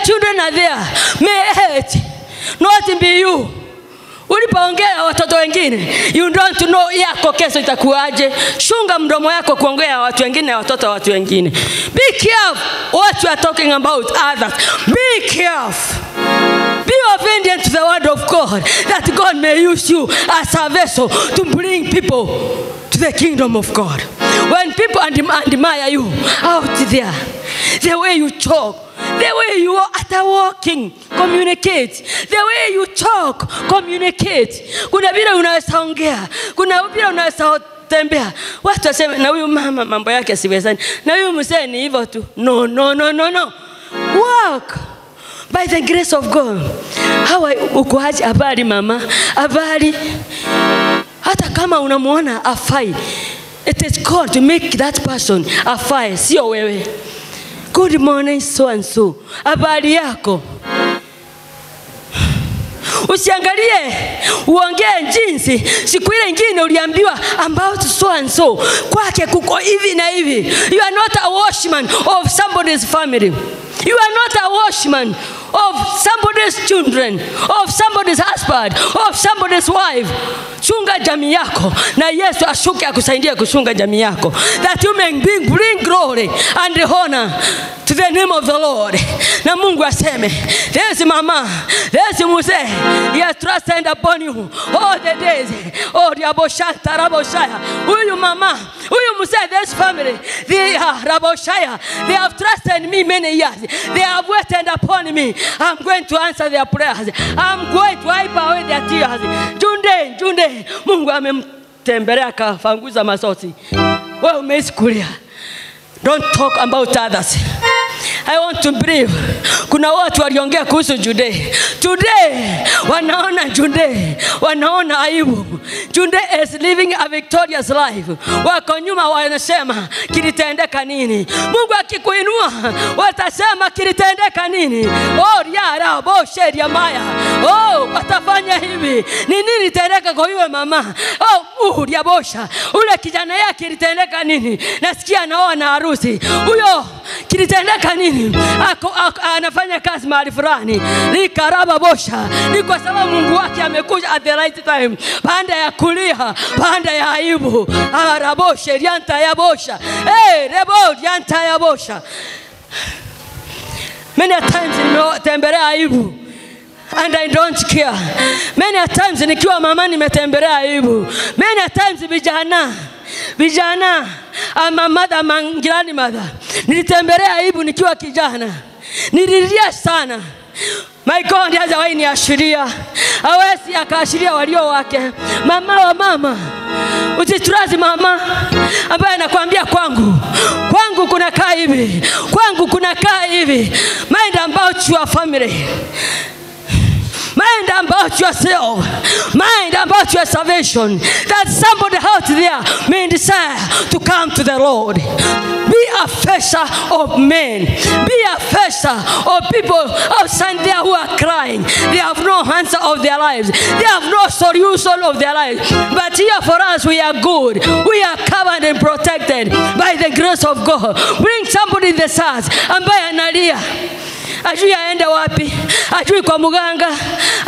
children are there. May it not be you. Ulipoongea watoto wengine, you don't know yako kesho itakuaje. Shunga mdomo yako kuongea watu wengine na watoto wa watu wengine. Be careful what you are talking about others. Be careful. Be obedient to the word of God, that God may use you as a vessel to bring people to the kingdom of God. When people admire you out there, the way you talk, the way you are at walking, communicate. The way you talk, communicate. Kuna vile unaweza ongea, kuna vile unaweza tembea. Watu waseme na huyu mama mambo yake siwezani, na huyu mzee ni hivyo tu. No. Walk by the grace of God. Hawa ukuaje habari mama? Habari. Hata kama unamuona afai, it is God to make that person afai, sio wewe. Good morning so and so. Habari yako. Usiangalie uongee jinsi siku ile nyingine uliambiwa about so and so. Kwake kuko hivi na hivi. You are not a watchman of somebody's family. You are not a watchman of somebody's children, of somebody's husband, of somebody's wife. Chunga jamii yako na Yesu ashuke akusaidie kuchunga jamii yako, that you may bring glory and honor to the name of the Lord. Na Mungu aseme, there's mama, there's muse, he has trusted upon you all the days. Oh, Raboshanta Raboshaya. Huyu mama, huyu muse, this family, they are Raboshaya. They have trusted me many years. They have waited upon me. I'm going to answer their prayers. I'm going to wipe away their tears. Junde, Mungu amemtembelea akafanguza machozi. Wewe umesikulia. Don't talk about others. I want to believe kuna watu waliongea kuhusu Jude. Today wanaona Jude, wanaona aibu. Jude is living a victorious life. Wako nyuma wanasema kilitendeka nini? Mungu akikuinua watasema kilitendeka nini? Oh ya boshe ya maya. Oh watafanya hivi. Ni nini litendeka kwa yule mama? Oh ya bosha. Ule kijana yake kilitendeka nini? Nasikia anaoa na harusi. Huyo kilitendeka nini? Anafanya kazi mahali fulani. Ni karaba bosha. Ni kwa sababu Mungu wake amekuja at the right time. Baada ya kulia, baada ya aibu. Rabosha yanta ya bosha. Rebo yanta ya bosha. Many times nimetembelea aibu and I don't care. Many times nikiwa mama nimetembelea aibu. Many times vijana ama mother mangirani mother, nilitembelea aibu nikiwa kijana. Nililia sana. My God hajawahi niashiria. Hawezi akaashiria walio wake. Mama wa mama, usiturazi mama ambaye anakuambia kwangu kuna kaa hivi. Kwangu kuna kaa hivi. Mind about your family. Mind about yourself. Mind about your salvation. That somebody out there may desire to come to the Lord. Be a fisher of men. Be a fisher of people outside there who are crying. They have no answer of their lives. They have no solution of their lives. But here for us, we are good. We are covered and protected by the grace of God. Bring somebody in the house ambaye analia. Ajui aende wapi, ajui kwa muganga,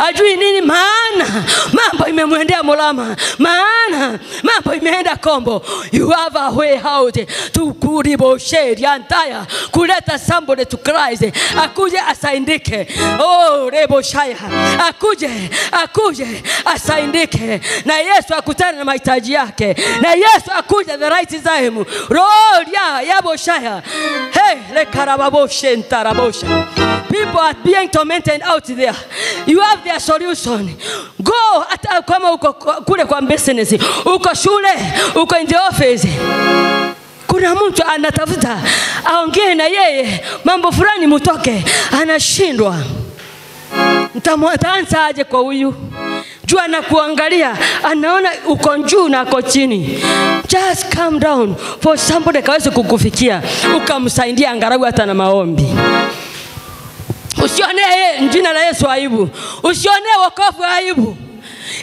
ajui nini, maana mambo imemwendea mulama, maana mambo imeenda kombo. You have a way out to kuriboshe yantaya, kuleta somebody to Christ. Akuje asaidike. Oh reboshaya, akuje asaidike, na Yesu akutane na mahitaji yake, na Yesu akuje the right time. Lord ya boshaya. Hey lekarababoshe ntarabosha. People are being tormented out there. You have their solution. Go at kama uko kule kwa business, uko shule, uko in the office. Kuna mtu anatafuta aongee na yeye mambo fulani mutoke, anashindwa. Mtaanza aje kwa huyu? Jua na kuangalia, anaona uko juu na uko chini. Just calm down for somebody kaweze kukufikia, ukamsaidia angalau hata na maombi. Usione jina la Yesu aibu. Usione wokovu aibu.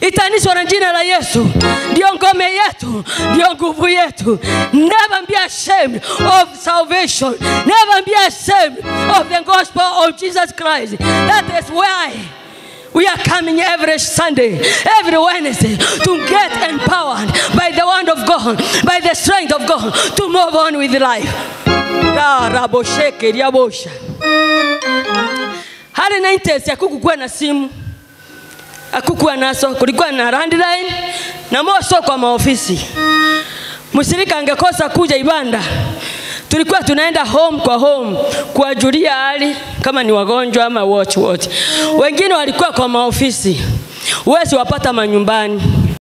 Itanishwa na jina la Yesu. Ndio ngome yetu, ndio nguvu yetu. Never be ashamed of salvation. Never be ashamed of the gospel of Jesus Christ. That is why we are coming every Sunday, every Wednesday to get empowered by the word of God, by the strength of God to move on with life. Hali 90s hakukuwa na simu, hakukuwa naso, kulikuwa na landline na moso kwa maofisi. Mshirika angekosa kuja ibada, tulikuwa tunaenda home kwa home kuwajulia hali kama ni wagonjwa ama watch. Wengine walikuwa kwa maofisi, uwezi wapata manyumbani.